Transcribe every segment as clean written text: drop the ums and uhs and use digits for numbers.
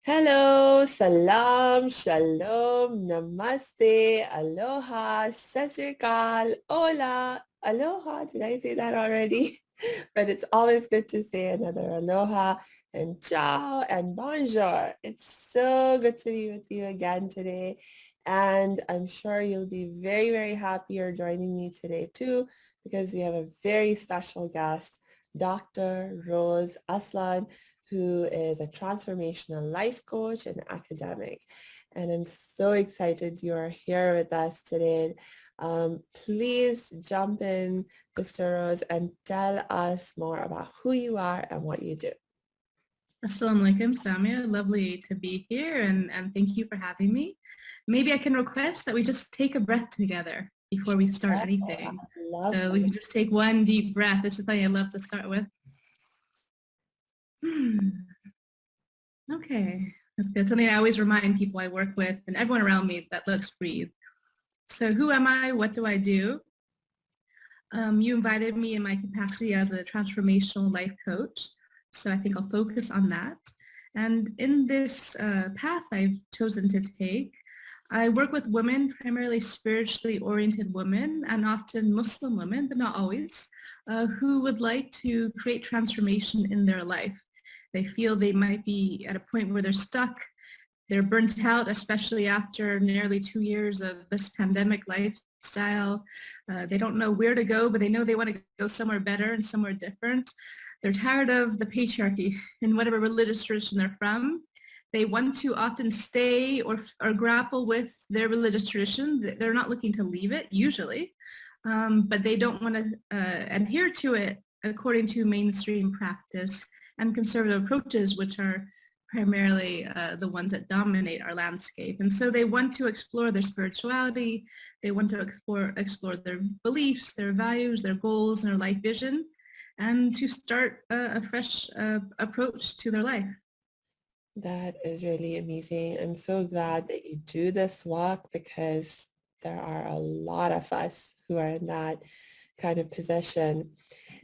Hello, salam, shalom, namaste, aloha, sat sri akal, hola, aloha. Did I say that already? But it's always good to say another aloha and ciao and bonjour. It's so good to be with you again today. And I'm sure you'll be very, very happy you're joining me today too, because we have a very special guest, Dr. Rose Aslan, who is a transformational life coach and academic. And I'm so excited you are here with us today. Please jump in, Mr. Rose, and tell us more about who you are and what you do. Assalamu alaikum, Samia. Lovely to be here and thank you for having me. Maybe I can request that we just take a breath together before we start I anything. love So we that. can just take one deep breath. This is something I love to start with. Okay, that's good. Something I always remind people I work with and everyone around me that let's breathe. So who am I? What do I do? You invited me in my capacity as a transformational life coach. So I think I'll focus on that. And in this path I've chosen to take, I work with women, primarily spiritually oriented women, and often Muslim women, but not always, who would like to create transformation in their life. They feel they might be at a point where they're stuck, they're burnt out, especially after nearly 2 years of this pandemic lifestyle. They don't know where to go, but they know they want to go somewhere better and somewhere different. They're tired of the patriarchy in whatever religious tradition they're from. They want to often stay or grapple with their religious tradition. They're not looking to leave it, usually, but they don't want to adhere to it according to mainstream practice and conservative approaches, which are primarily the ones that dominate our landscape. And so they want to explore their spirituality. They want to explore their beliefs, their values, their goals, and their life vision, and to start a fresh approach to their life. That is really amazing. I'm so glad that you do this work because there are a lot of us who are in that kind of position.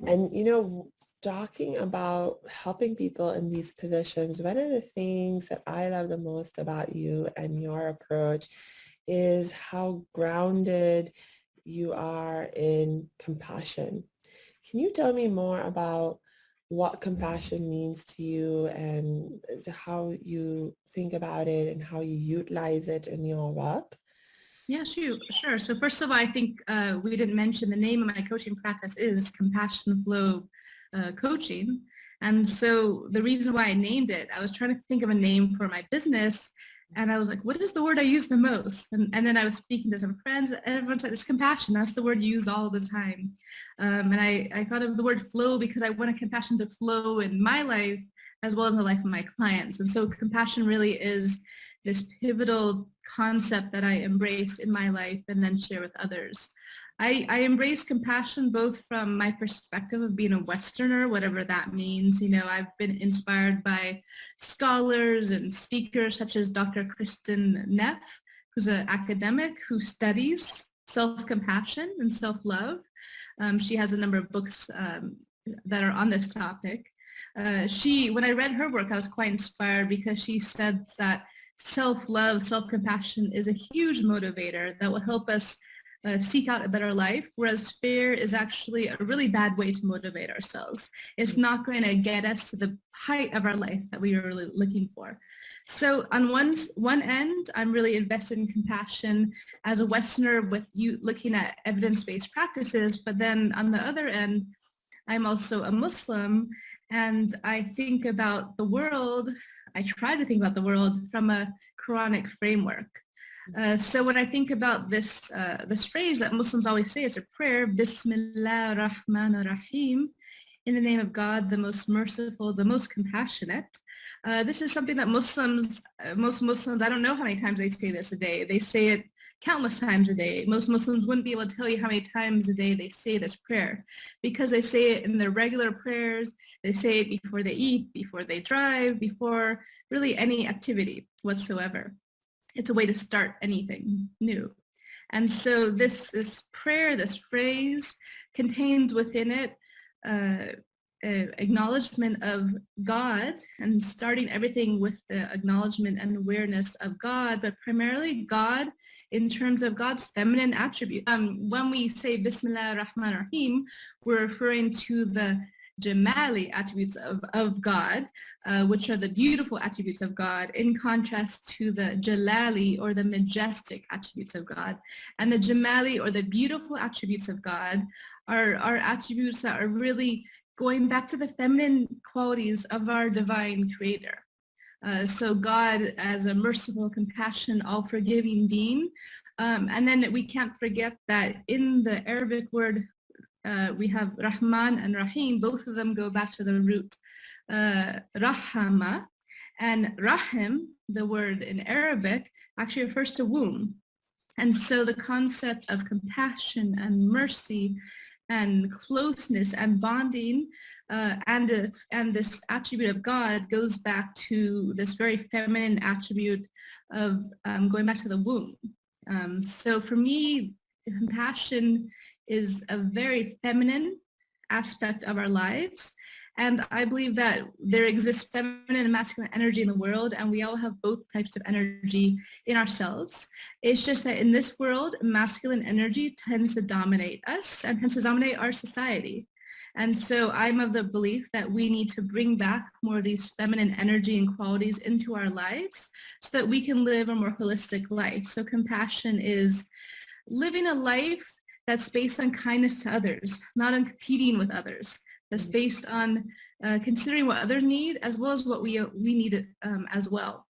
And, talking about helping people in these positions, one of the things that I love the most about you and your approach is how grounded you are in compassion. Can you tell me more about what compassion means to you and how you think about it and how you utilize it in your work? Yeah, sure. So first of all, I think we didn't mention the name of my coaching practice is Compassion Flow Coaching. And so the reason why I named it, I was trying to think of a name for my business. And I was like, what is the word I use the most? And then I was speaking to some friends. And everyone said, it's compassion. That's the word you use all the time. And I thought of the word flow because I wanted compassion to flow in my life as well as the life of my clients. And so compassion really is this pivotal concept that I embrace in my life and then share with others. I embrace compassion both from my perspective of being a Westerner, whatever that means. You know, I've been inspired by scholars and speakers such as Dr. Kristen Neff, who's an academic who studies self-compassion and self-love. She has a number of books that are on this topic. When I read her work, I was quite inspired because she said that self-love, self-compassion is a huge motivator that will help us seek out a better life, whereas fear is actually a really bad way to motivate ourselves. It's not going to get us to the height of our life that we are really looking for. So on one end, I'm really invested in compassion as a Westerner with you looking at evidence-based practices, but then on the other end, I'm also a Muslim and I think about the world, I try to think about the world from a Quranic framework. So when I think about this phrase that Muslims always say, it's a prayer, Bismillah ar-Rahman ar-Rahim, in the name of God, the most merciful, the most compassionate. This is something that most Muslims, I don't know how many times they say this a day. They say it countless times a day. Most Muslims wouldn't be able to tell you how many times a day they say this prayer because they say it in their regular prayers. They say it before they eat, before they drive, before really any activity whatsoever. It's a way to start anything new. And so this prayer, this phrase contains within it acknowledgement of God and starting everything with the acknowledgement and awareness of God, but primarily God in terms of God's feminine attribute. When we say Bismillah ar-Rahman ar-Rahim, we're referring to the Jamali attributes of God, which are the beautiful attributes of God, in contrast to the Jalali or the majestic attributes of God. And the Jamali or the beautiful attributes of God are attributes that are really going back to the feminine qualities of our divine creator. So God as a merciful, compassionate, all-forgiving being. And then we can't forget that in the Arabic word, we have Rahman and Rahim. Both of them go back to the root Rahama. And Rahim, the word in Arabic, actually refers to womb. And so the concept of compassion and mercy and closeness and bonding and this attribute of God goes back to this very feminine attribute of going back to the womb. So for me, compassion is a very feminine aspect of our lives. And I believe that there exists feminine and masculine energy in the world, and we all have both types of energy in ourselves. It's just that in this world, masculine energy tends to dominate us and tends to dominate our society. And so I'm of the belief that we need to bring back more of these feminine energy and qualities into our lives so that we can live a more holistic life. So compassion is living a life that's based on kindness to others, not on competing with others. That's based on considering what others need as well as what we need as well.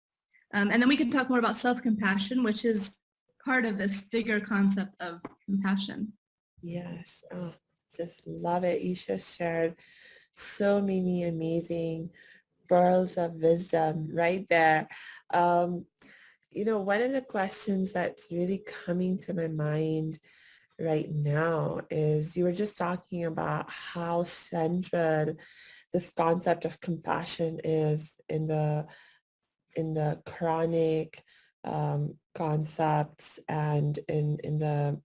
And then we can talk more about self-compassion, which is part of this bigger concept of compassion. Yes. Oh, just love it. You just shared so many amazing pearls of wisdom right there. One of the questions that's really coming to my mind right now is you were just talking about how central this concept of compassion is in the Quranic concepts and in the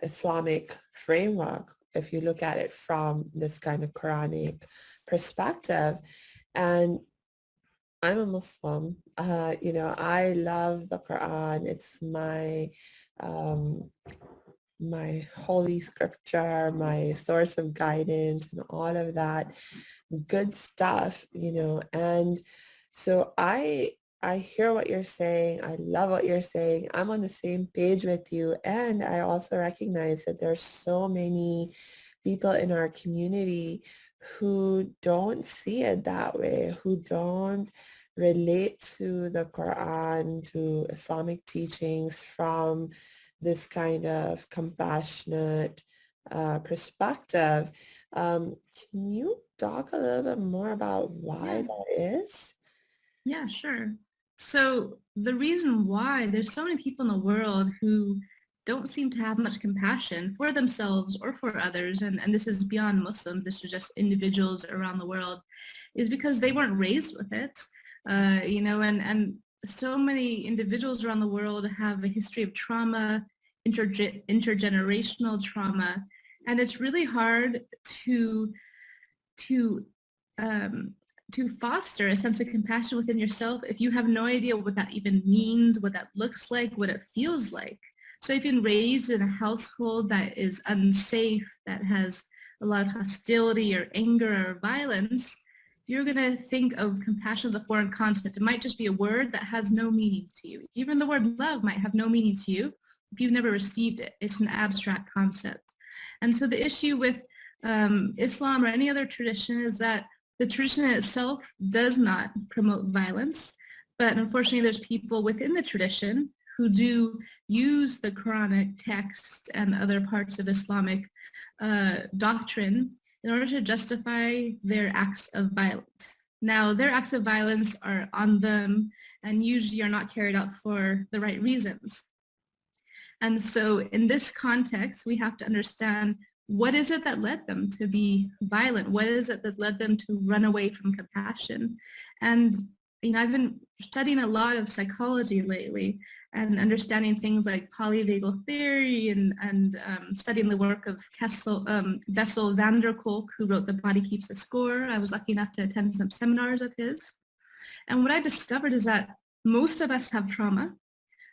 Islamic framework, if you look at it from this kind of Quranic perspective. And I'm a Muslim. I love the Quran. It's my holy scripture, my source of guidance and all of that good stuff, and so I hear what you're saying. I love what you're saying. I'm on the same page with you. And I also recognize that there's so many people in our community who don't see it that way, who don't relate to the Quran, to Islamic teachings from this kind of compassionate perspective. Can you talk a little bit more about why that is? Yeah, sure. So the reason why there's so many people in the world who don't seem to have much compassion for themselves or for others, and this is beyond Muslims, this is just individuals around the world, is because they weren't raised with it, and so many individuals around the world have a history of trauma, intergenerational trauma, and it's really hard to to um, to foster a sense of compassion within yourself if you have no idea what that even means, what that looks like, what it feels like. So if you've been raised in a household that is unsafe, that has a lot of hostility or anger or violence, you're going to think of compassion as a foreign concept. It might just be a word that has no meaning to you. Even the word love might have no meaning to you if you've never received it. It's an abstract concept. And so the issue with Islam or any other tradition is that the tradition itself does not promote violence, but unfortunately there's people within the tradition who do use the Quranic text and other parts of Islamic doctrine in order to justify their acts of violence. Now, their acts of violence are on them and usually are not carried out for the right reasons. And so in this context, we have to understand what is it that led them to be violent? What is it that led them to run away from compassion? And I've been studying a lot of psychology lately and understanding things like polyvagal theory and studying the work of Bessel van der Kolk, who wrote The Body Keeps a Score. I was lucky enough to attend some seminars of his. And what I discovered is that most of us have trauma.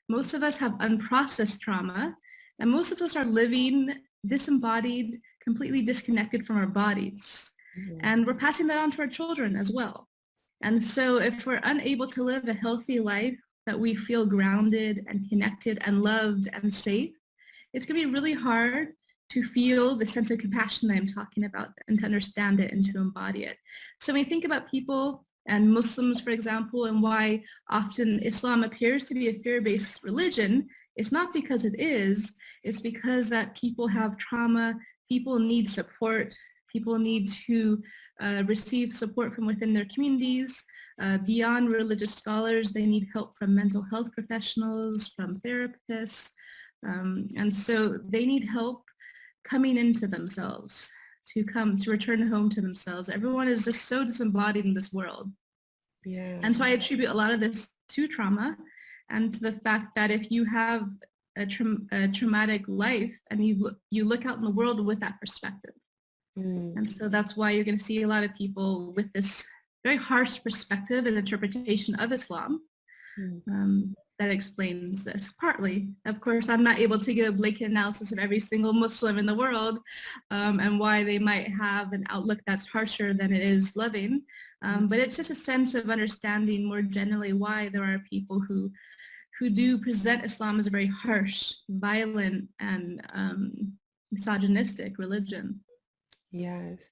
Most of us have unprocessed trauma. And most of us are living disembodied, completely disconnected from our bodies. Mhm. And we're passing that on to our children as well. And so if we're unable to live a healthy life that we feel grounded and connected and loved and safe, it's going to be really hard to feel the sense of compassion that I'm talking about and to understand it and to embody it. So when we think about people and Muslims, for example, and why often Islam appears to be a fear-based religion, it's not because it is, it's because that people have trauma, people need support, people need to receive support from within their communities. Beyond religious scholars, they need help from mental health professionals, from therapists. And so they need help coming into themselves, to return home to themselves. Everyone is just so disembodied in this world. Yeah. And so I attribute a lot of this to trauma and to the fact that if you have a traumatic life and you look out in the world with that perspective. Mm. And so that's why you're going to see a lot of people with this very harsh perspective and interpretation of Islam. Mm. That explains this partly. Of course, I'm not able to give a blanket analysis of every single Muslim in the world and why they might have an outlook that's harsher than it is loving. But it's just a sense of understanding more generally why there are people who do present Islam as a very harsh, violent, and misogynistic religion. Yes.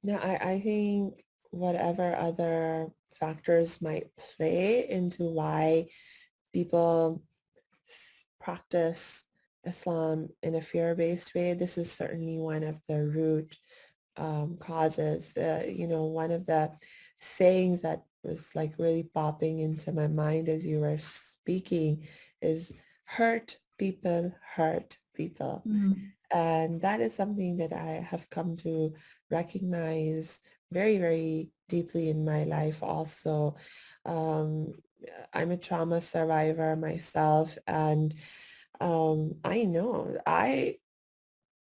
No, I think whatever other factors might play into why people practice Islam in a fear-based way, this is certainly one of the root causes. One of the sayings that was like really popping into my mind as you were speaking is hurt people. Mm. And that is something that I have come to recognize very, very deeply in my life also. Um, I'm a trauma survivor myself, and I know I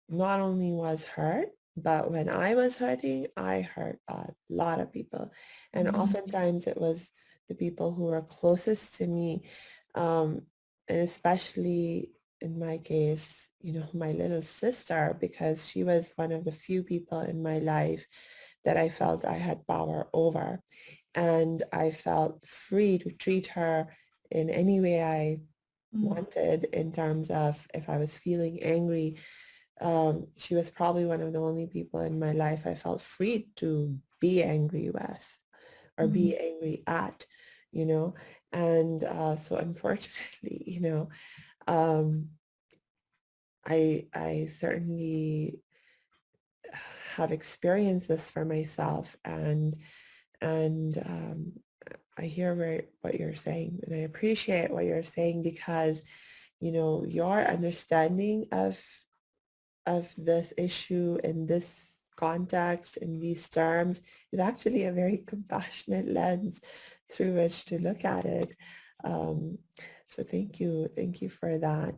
not only was hurt, but when I was hurting, I hurt a lot of people. And Mm. oftentimes it was the people who were closest to me. And especially in my case, my little sister, because she was one of the few people in my life that I felt I had power over. And I felt free to treat her in any way I Mm. wanted in terms of if I was feeling angry. She was probably one of the only people in my life I felt free to be angry with or Mm. be angry at, you know. And so unfortunately, um, I certainly have experienced this for myself, and I hear what you're saying, and I appreciate what you're saying because, your understanding of this issue in this context, in these terms, is actually a very compassionate lens through which to look at it. Um, so thank you for that.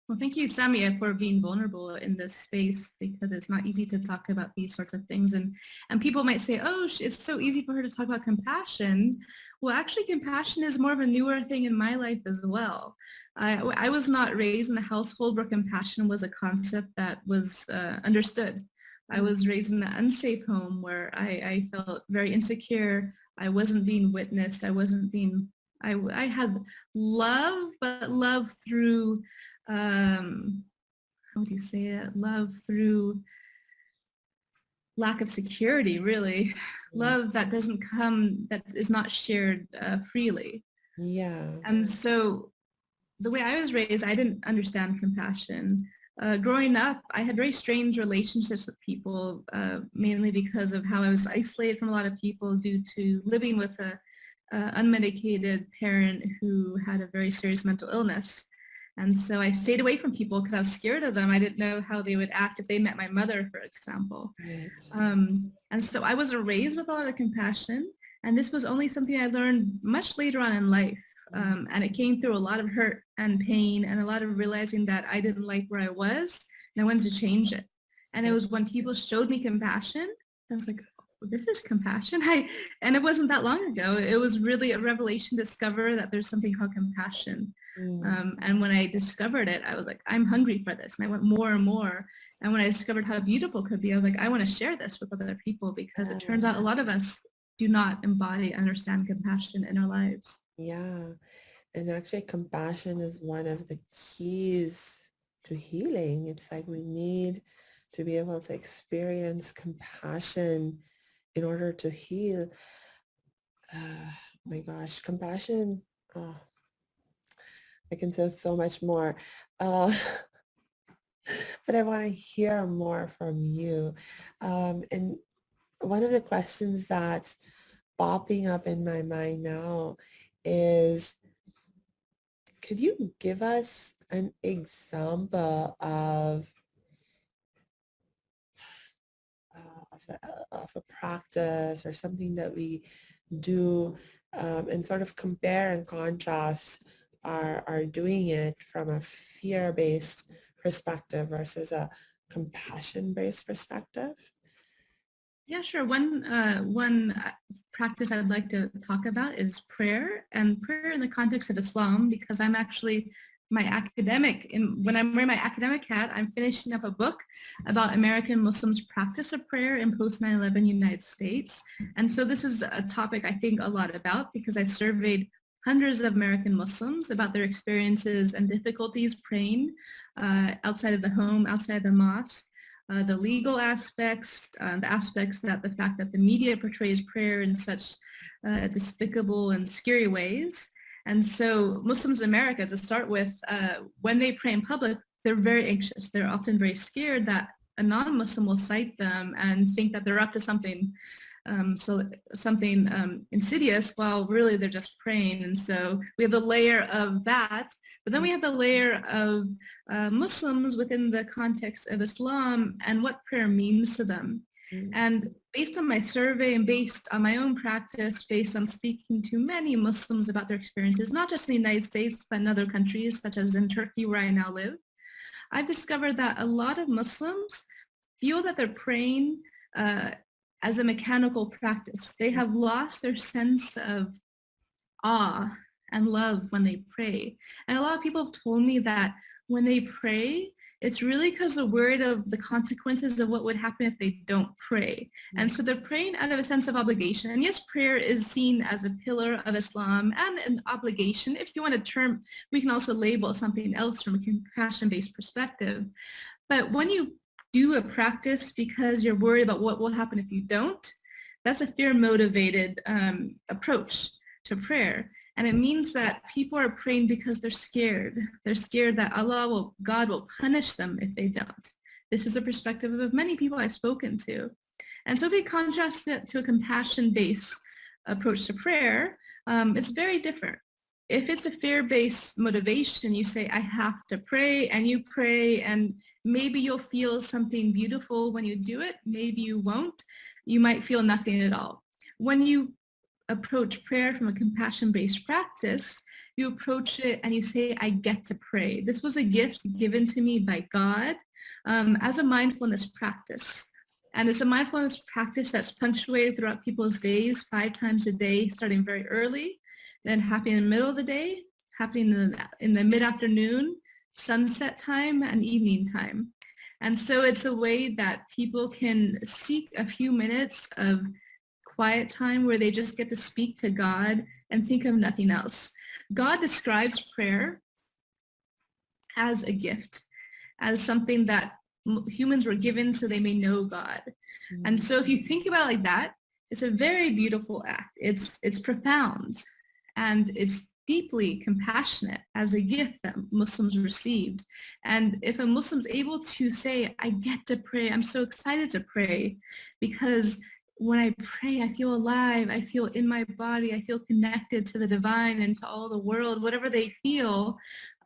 Well, thank you, Samia, for being vulnerable in this space because it's not easy to talk about these sorts of things. And people might say, oh, it's so easy for her to talk about compassion. Well, actually, compassion is more of a newer thing in my life as well. I was not raised in a household where compassion was a concept that was understood. I Mm. was raised in an unsafe home where I felt very insecure. I wasn't being witnessed. I wasn't being, I had love, but love through how do you say it? Love through lack of security, really. Mm. Love that doesn't come, that is not shared freely. Yeah. And so the way I was raised, I didn't understand compassion. Growing up, I had very strange relationships with people, mainly because of how I was isolated from a lot of people due to living with a unmedicated parent who had a very serious mental illness. And so I stayed away from people because I was scared of them. I didn't know how they would act if they met my mother, for example. Right. And so I was raised with a lot of compassion. And this was only something I learned much later on in life. And it came through a lot of hurt and pain and a lot of realizing that I didn't like where I was and I wanted to change it. And it was when people showed me compassion, I was like, oh, this is compassion. And it wasn't that long ago. It was really a revelation to discover that there's something called compassion. And when I discovered it, I was like, I'm hungry for this. And I went more and more. And when I discovered how beautiful it could be, I was like, I want to share this with other people because it turns out a lot of us do not embody, understand compassion in our lives. Yeah. And actually compassion is one of the keys to healing. It's like we need to be able to experience compassion in order to heal. My gosh, compassion. Oh, I can say so much more. Uh, but I want to hear more from you. And one of the questions that's popping up in my mind now is, could you give us an example of a practice or something that we do, and sort of compare and contrast our doing it from a fear-based perspective versus a compassion-based perspective? Yeah, sure. One practice I'd like to talk about is prayer, and prayer in the context of Islam, because I'm actually when I'm wearing my academic hat, I'm finishing up a book about American Muslims' practice of prayer in post 9/11 United States. And so this is a topic I think a lot about because I surveyed hundreds of American Muslims about their experiences and difficulties praying outside of the home, outside the mosque. The legal aspects, the aspects that the fact that the media portrays prayer in such despicable and scary ways. And so Muslims in America, to start with, when they pray in public, they're very anxious. They're often very scared that a non-Muslim will cite them and think that they're up to something insidious, while really they're just praying. And so we have the layer of that, but then we have the layer of Muslims within the context of Islam and what prayer means to them. And based on my survey and based on my own practice, based on speaking to many Muslims about their experiences, not just in the United States, but in other countries, such as in Turkey, where I now live, I've discovered that a lot of Muslims feel that they're praying as a mechanical practice. They have lost their sense of awe and love when they pray. And a lot of people have told me that when they pray, it's really because they're worried of the consequences of what would happen if they don't pray. And so they're praying out of a sense of obligation. And yes, prayer is seen as a pillar of Islam and an obligation. If you want a term, we can also label something else from a compassion-based perspective. But when you do a practice because you're worried about what will happen if you don't, that's a fear-motivated approach to prayer. And it means that people are praying because they're scared. They're scared that God will punish them if they don't. This is the perspective of many people I've spoken to. And so if we contrast it to a compassion-based approach to prayer, it's very different. If it's a fear-based motivation, you say, I have to pray, and you pray, and maybe you'll feel something beautiful when you do it. Maybe you won't. You might feel nothing at all. When you approach prayer from a compassion-based practice, you approach it and you say, I get to pray. This was a gift given to me by God as a mindfulness practice. And it's a mindfulness practice that's punctuated throughout people's days, 5 times a day, starting very early, then happening in the middle of the day, happening in the mid-afternoon, sunset time, and evening time. And so it's a way that people can seek a few minutes of quiet time where they just get to speak to God and think of nothing else. God describes prayer as a gift, as something that humans were given so they may know God. And so if you think about it like that, it's a very beautiful act. It's profound, and it's deeply compassionate as a gift that Muslims received. And if a Muslim's able to say, I get to pray, I'm so excited to pray, because when I pray, I feel alive, I feel in my body, I feel connected to the divine and to all the world. Whatever they feel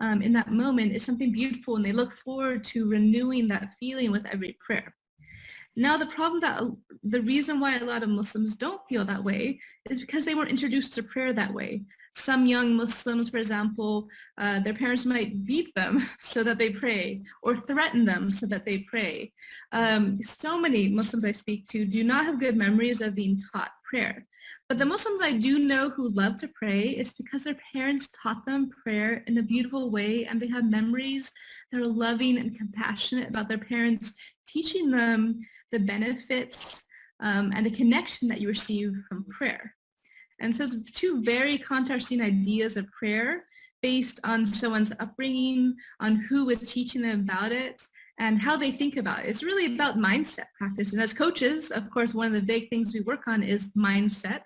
in that moment is something beautiful, and they look forward to renewing that feeling with every prayer. Now, the reason why a lot of Muslims don't feel that way is because they weren't introduced to prayer that way. Some young Muslims, for example, their parents might beat them so that they pray, or threaten them so that they pray. So many Muslims I speak to do not have good memories of being taught prayer. But the Muslims I do know who love to pray is because their parents taught them prayer in a beautiful way, and they have memories that are loving and compassionate about their parents teaching them the benefits and the connection that you receive from prayer. And so it's two very contrasting ideas of prayer based on someone's upbringing, on who is teaching them about it, and how they think about it. It's really about mindset practice. And as coaches, of course, one of the big things we work on is mindset.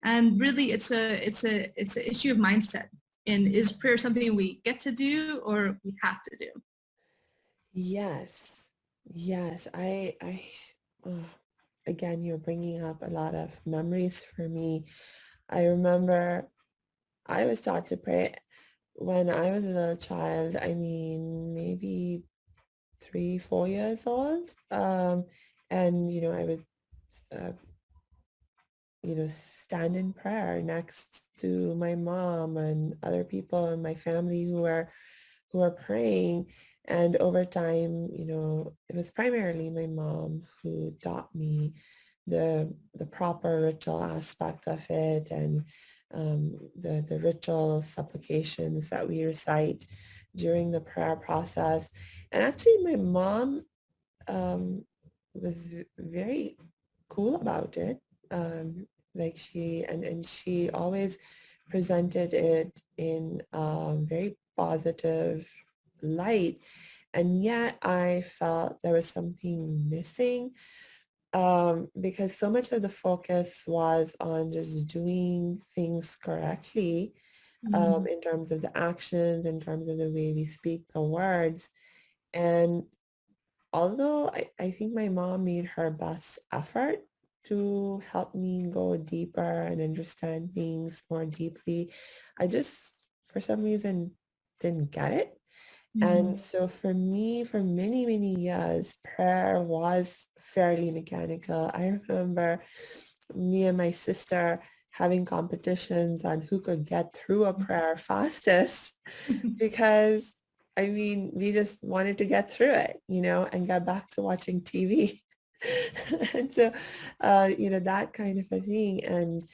And really, it's an issue of mindset. And is prayer something we get to do or we have to do? Yes. Yes. Oh, again, you're bringing up a lot of memories for me. I remember I was taught to pray when I was a little child. I mean, maybe 3, 4 years old. And, I would, uh, stand in prayer next to my mom and other people in my family who are praying. And over time, it was primarily my mom who taught me the proper ritual aspect of it, and the ritual supplications that we recite during the prayer process. And actually, my mom was very cool about it. Like she always presented it in a very positive light. And yet I felt there was something missing, because so much of the focus was on just doing things correctly, in terms of the actions, in terms of the way we speak the words. And although I think my mom made her best effort to help me go deeper and understand things more deeply, I just, for some reason, didn't get it. Mm-hmm. And so for me, for many, many years, prayer was fairly mechanical. I remember me and my sister having competitions on who could get through a prayer fastest, because I mean, we just wanted to get through it, and get back to watching TV. And so, that kind of a thing. And,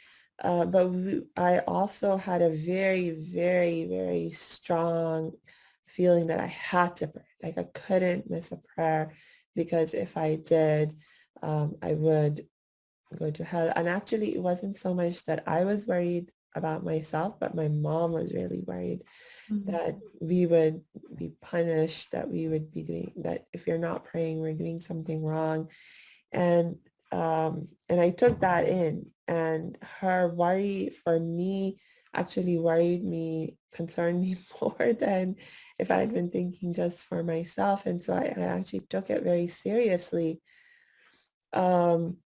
but I also had a very, very, very strong feeling that I had to pray. Like I couldn't miss a prayer, because if I did, I would go to hell. And actually, it wasn't so much that I was worried about myself, but my mom was really worried that we would be punished, that we would be doing that. If you're not praying, we're doing something wrong. And and I took that in, and her worry for me actually worried me, concerned me more than if I had been thinking just for myself. And so I actually took it very seriously. Um,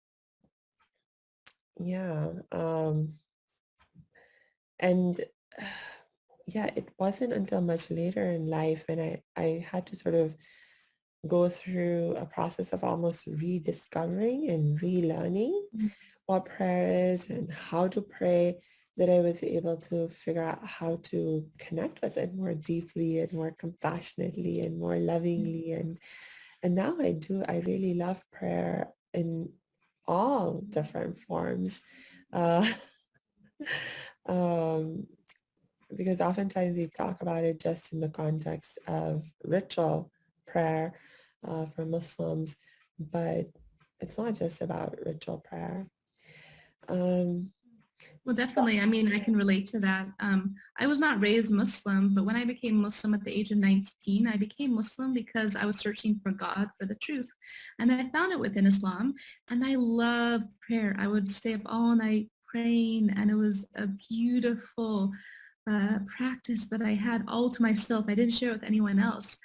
yeah. And yeah, it wasn't until much later in life, and I had to sort of go through a process of almost rediscovering and relearning what prayer is and how to pray, that I was able to figure out how to connect with it more deeply and more compassionately and more lovingly. And now I really love prayer in all different forms. Uh, um, because oftentimes we talk about it just in the context of ritual prayer, for Muslims, but it's not just about ritual prayer. Um, Well, definitely. I mean, I can relate to that. I was not raised Muslim, but when I became Muslim at the age of 19, I became Muslim because I was searching for God, for the truth. And I found it within Islam. And I loved prayer. I would stay up all night praying. And it was a beautiful practice that I had all to myself. I didn't share it with anyone else.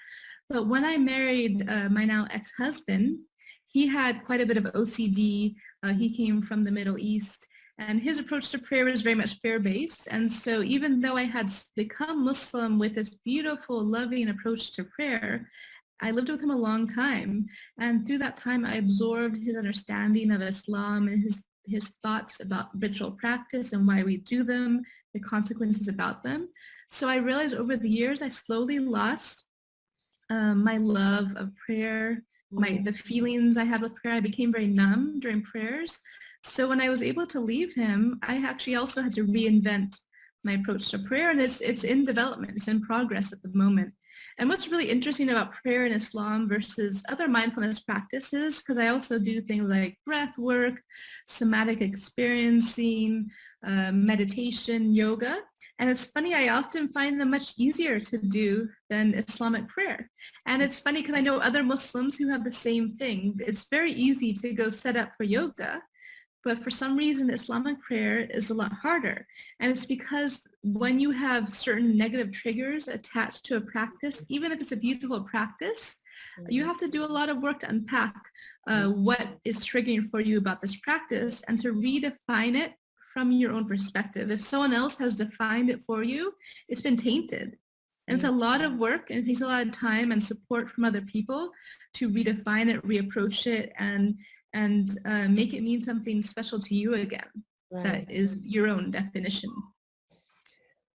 But when I married my now ex-husband, he had quite a bit of OCD. He came from the Middle East, and his approach to prayer was very much fear-based. And so even though I had become Muslim with this beautiful, loving approach to prayer, I lived with him a long time, and through that time I absorbed his understanding of Islam and his thoughts about ritual practice and why we do them, the consequences about them. So I realized over the years I slowly lost my love of prayer, the feelings I had with prayer. I became very numb during prayers. So when I was able to leave him, I actually also had to reinvent my approach to prayer, and it's in development. It's in progress at the moment. And what's really interesting about prayer in Islam versus other mindfulness practices, because I also do things like breath work, somatic experiencing, meditation, yoga. And it's funny, I often find them much easier to do than Islamic prayer. And it's funny because I know other Muslims who have the same thing. It's very easy to go set up for yoga, but for some reason Islamic prayer is a lot harder. And it's because when you have certain negative triggers attached to a practice, even if it's a beautiful practice, you have to do a lot of work to unpack what is triggering for you about this practice and to redefine it from your own perspective. If someone else has defined it for you, it's been tainted. And it's a lot of work, and it takes a lot of time and support from other people to redefine it, reapproach it, and make it mean something special to you again. Right. That is your own definition.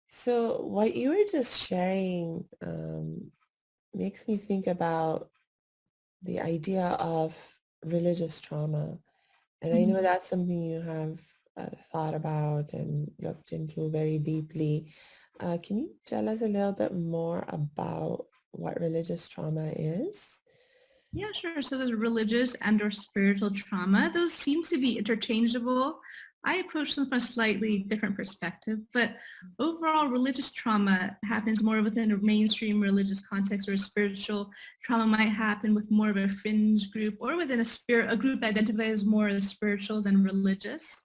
So what you were just sharing makes me think about the idea of religious trauma. And I know that's something you have thought about and looked into very deeply. Can you tell us a little bit more about what religious trauma is? Yeah, sure. So there's religious and or spiritual trauma. Those seem to be interchangeable. I approach them from a slightly different perspective, but overall religious trauma happens more within a mainstream religious context, or spiritual trauma might happen with more of a fringe group or within a group that identifies more as spiritual than religious.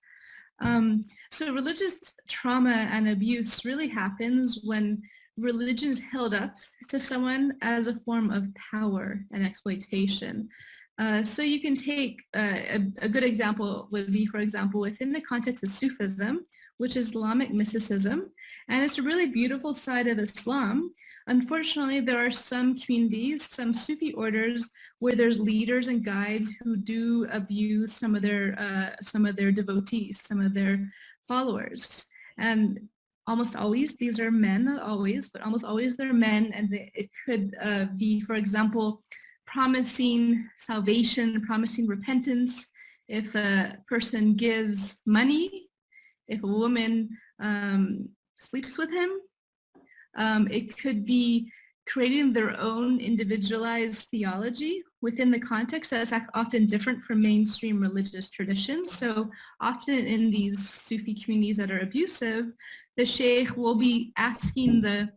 So religious trauma and abuse really happens when religion is held up to someone as a form of power and exploitation. So you can take a good example would be, for example, within the context of Sufism, which is Islamic mysticism, and it's a really beautiful side of Islam. Unfortunately, there are some communities, some Sufi orders, where there's leaders and guides who do abuse some of their devotees, some of their followers, and almost always these are men, not always, but almost always they're men, and it could be, for example, promising salvation, promising repentance. If a person gives money, if a woman sleeps with him, it could be creating their own individualized theology within the context that's often different from mainstream religious traditions. So often in these Sufi communities that are abusive, the sheikh will be asking the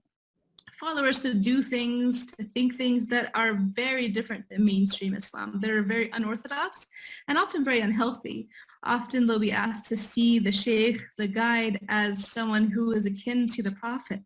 followers to do things, to think things that are very different than mainstream Islam. They're very unorthodox and often very unhealthy. Often they'll be asked to see the sheikh, the guide, as someone who is akin to the prophet,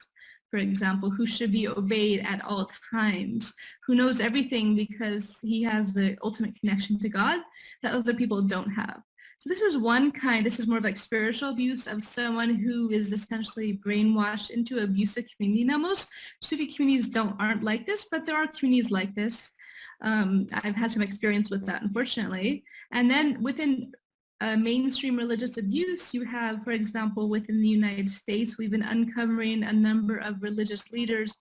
for example, who should be obeyed at all times, who knows everything because he has the ultimate connection to God that other people don't have. So this is one kind, this is more of like spiritual abuse of someone who is essentially brainwashed into an abusive community. Now most Sufi communities aren't like this, but there are communities like this. I've had some experience with that, unfortunately. And then within mainstream religious abuse, you have, for example, within the United States, we've been uncovering a number of religious leaders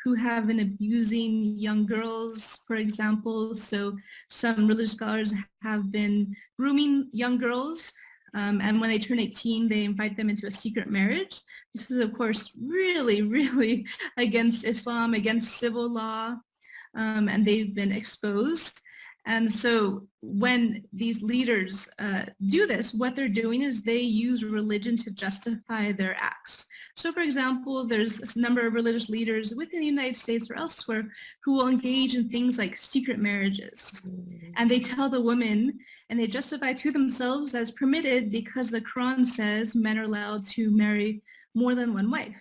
who have been abusing young girls, for example. So some religious scholars have been grooming young girls, and when they turn 18, they invite them into a secret marriage. This is, of course, really, really against Islam, against civil law, and they've been exposed. And so when these leaders do this, what they're doing is they use religion to justify their acts. So for example, there's a number of religious leaders within the United States or elsewhere who will engage in things like secret marriages. And they tell the women, and they justify to themselves that it's permitted because the Quran says men are allowed to marry more than one wife.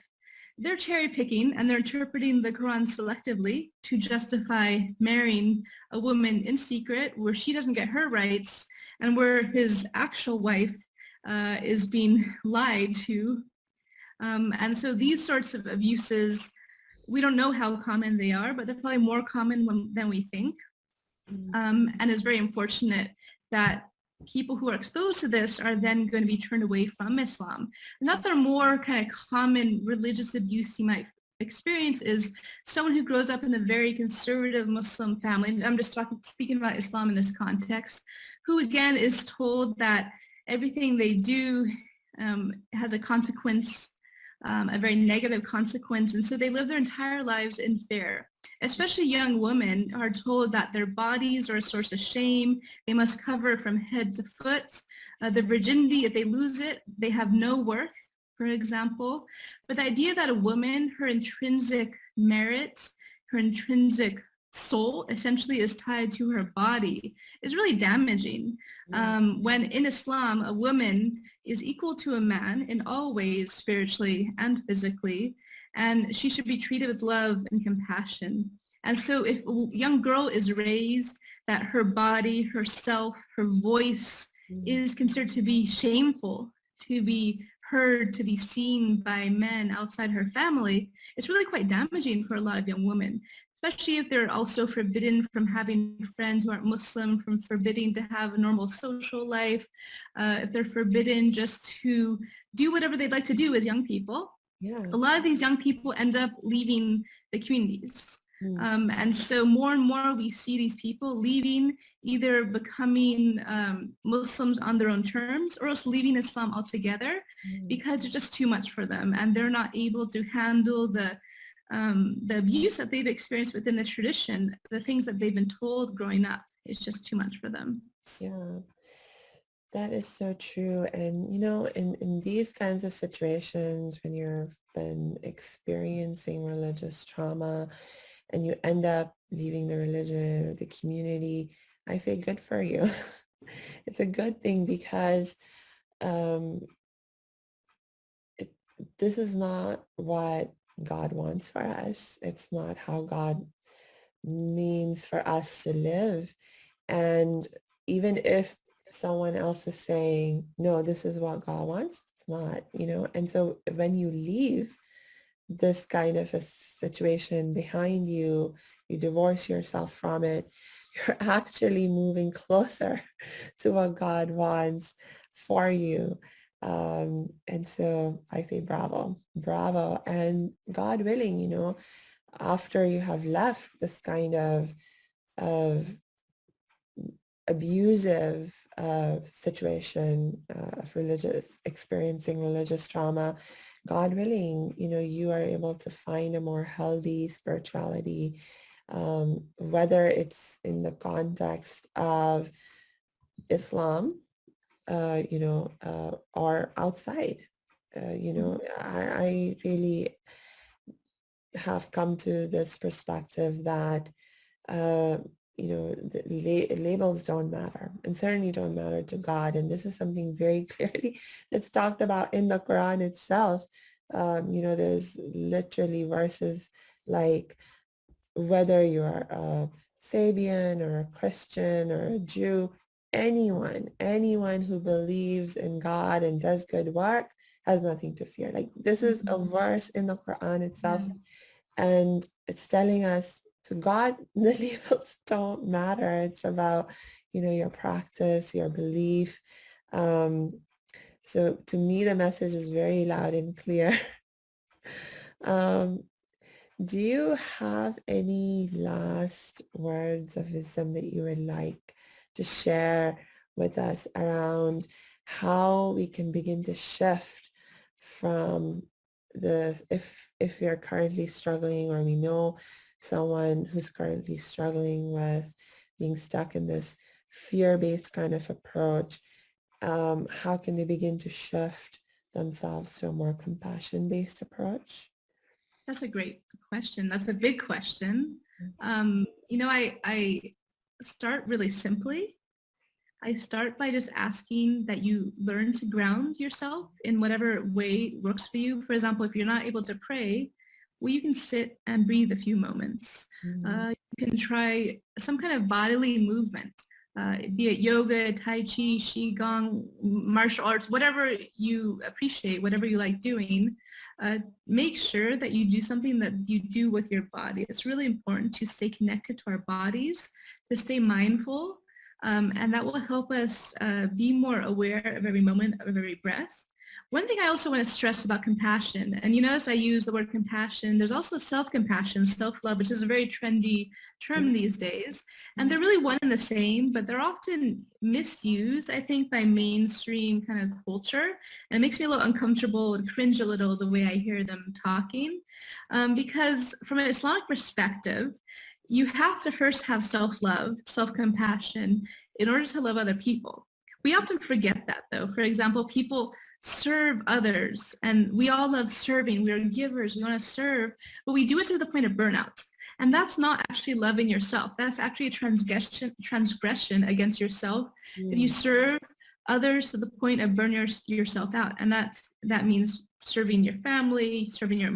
They're cherry picking and they're interpreting the Quran selectively to justify marrying a woman in secret where she doesn't get her rights and where his actual wife is being lied to. And so these sorts of abuses we don't know how common they are, but they're probably more common than we think. Mm. And it's very unfortunate that people who are exposed to this are then going to be turned away from Islam. Another more kind of common religious abuse you might experience is someone who grows up in a very conservative Muslim family, and I'm just speaking about Islam in this context, who again is told that everything they do has a consequence, a very negative consequence, and so they live their entire lives in fear. Especially young women are told that their bodies are a source of shame. They must cover from head to foot. Their virginity, if they lose it, they have no worth, for example. But the idea that a woman, her intrinsic merit, her intrinsic soul essentially is tied to her body is really damaging. Yeah. When in Islam, a woman is equal to a man in all ways, spiritually and physically, and she should be treated with love and compassion. And so if a young girl is raised that her body, herself, her voice Mm. is considered to be shameful, to be heard, to be seen by men outside her family, it's really quite damaging for a lot of young women, especially if they're also forbidden from having friends who aren't Muslim, from forbidding to have a normal social life, if they're forbidden just to do whatever they'd like to do as young people. Yeah. A lot of these young people end up leaving the communities. Mm. And so more and more we see these people leaving, either becoming Muslims on their own terms or else leaving Islam altogether Mm. because it's just too much for them and they're not able to handle the abuse that they've experienced within the tradition, the things that they've been told growing up. It's just too much for them. Yeah. That is so true. And, in these kinds of situations, when you've been experiencing religious trauma and you end up leaving the religion or the community, I say good for you. It's a good thing because um, it, this is not what God wants for us. It's not how God means for us to live. And even if someone else is saying, no, this is what God wants, it's not. And so when you leave this kind of a situation behind you, you divorce yourself from it, you're actually moving closer to what God wants for you. And so I say bravo, bravo. And God willing, after you have left this kind of abusive situation of experiencing religious trauma, God willing, you are able to find a more healthy spirituality, whether it's in the context of Islam, or outside. I really have come to this perspective that uh, the labels don't matter and certainly don't matter to God. And this is something very clearly that's talked about in the Quran itself. There's literally verses like whether you're a Sabian or a Christian or a Jew, anyone who believes in God and does good work has nothing to fear. Like this is a verse in the Quran itself, and it's telling us to God, the labels don't matter. It's about, your practice, your belief. So to me, the message is very loud and clear. um, do you have any last words of wisdom that you would like to share with us around how we can begin to shift from if we are currently struggling or we know someone who's currently struggling with being stuck in this fear-based kind of approach, how can they begin to shift themselves to a more compassion-based approach? That's a great question. That's a big question. I start really simply. I start by just asking that you learn to ground yourself in whatever way works for you. For example, if you're not able to pray, well, you can sit and breathe a few moments. Mm. You can try some kind of bodily movement. be it yoga, Tai Chi, Qigong, martial arts, whatever you appreciate, whatever you like doing, make sure that you do something that you do with your body. It's really important to stay connected to our bodies, to stay mindful, and that will help us be more aware of every moment, of every breath. One thing I also want to stress about compassion, and you notice I use the word compassion, there's also self-compassion, self-love, which is a very trendy term these days. And they're really one and the same, but they're often misused, I think, by mainstream kind of culture. And it makes me a little uncomfortable and cringe a little the way I hear them talking. Because from an Islamic perspective, you have to first have self-love, self-compassion in order to love other people. We often forget that, though. For example, people serve others, and we all love serving. We are givers. We want to serve, but we do it to the point of burnout. And that's not actually loving yourself. That's actually a transgression against yourself. If you serve others to the point of burning yourself out, and that means serving your family, serving your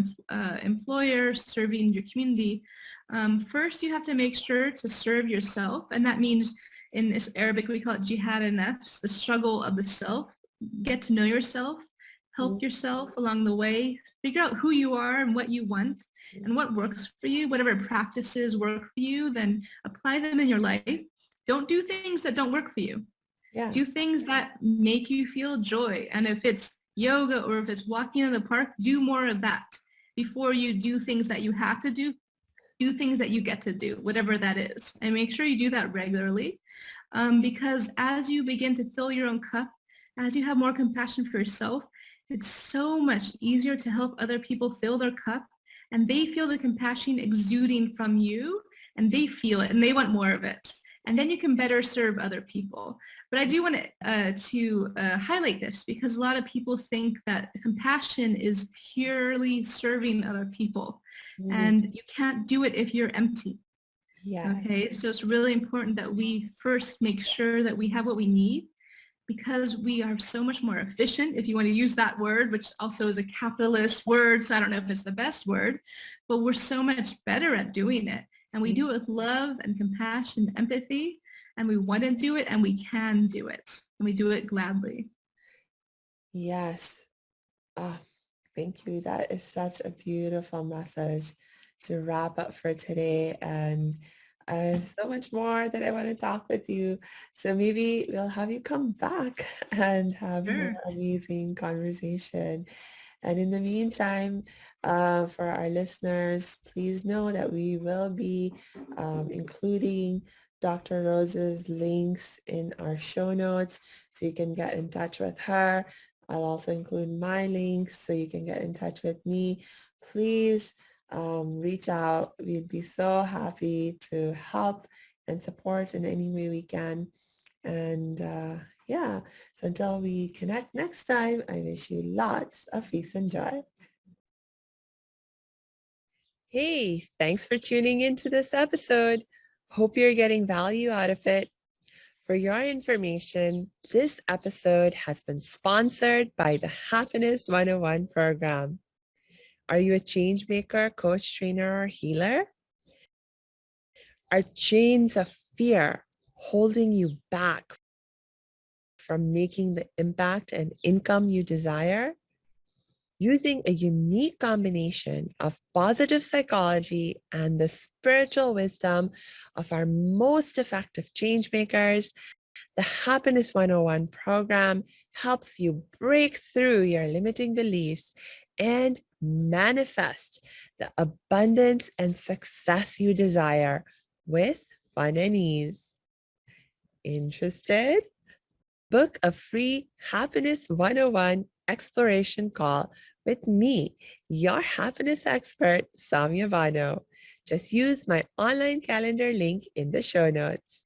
employer, serving your community. First, you have to make sure to serve yourself, and that means in this Arabic we call it jihad an-nafs, the struggle of the self. Get to know yourself, help yourself along the way, figure out who you are and what you want and what works for you. Whatever practices work for you, then apply them in your life. Don't do things that don't work for you. Yeah. Do things that make you feel joy. And if it's yoga or if it's walking in the park, do more of that before you do things that you have to do. Do things that you get to do, whatever that is. And make sure you do that regularly, because as you begin to fill your own cup, as you have more compassion for yourself, it's so much easier to help other people fill their cup, and they feel the compassion exuding from you, and they feel it, and they want more of it. And then you can better serve other people. But I do want to highlight this, because a lot of people think that compassion is purely serving other people, and you can't do it if you're empty. Yeah. Okay, so it's really important that we first make sure that we have what we need, because we are so much more efficient, if you want to use that word, which also is a capitalist word, so I don't know if it's the best word, but we're so much better at doing it. And we do it with love and compassion, empathy, and we want to do it, and we can do it, and we do it gladly. Yes. Thank you. That is such a beautiful message to wrap up for today. And there's so much more that I want to talk with you. So maybe we'll have you come back and have more amazing conversation. And in the meantime, for our listeners, please know that we will be including Dr. Rose's links in our show notes so you can get in touch with her. I'll also include my links so you can get in touch with me. Please reach out. We'd be so happy to help and support in any way we can. And yeah, so until we connect next time, I wish you lots of peace and joy. Hey, thanks for tuning into this episode. Hope you're getting value out of it. For your information, this episode has been sponsored by the Happiness 101 program. Are you a change maker, coach, trainer, or healer? Are chains of fear holding you back from making the impact and income you desire? Using a unique combination of positive psychology and the spiritual wisdom of our most effective change makers, the Happiness 101 program helps you break through your limiting beliefs and manifest the abundance and success you desire with fun and ease. Interested? Book a free Happiness 101 exploration call with me, your happiness expert, Samia Bano. Just use my online calendar link in the show notes.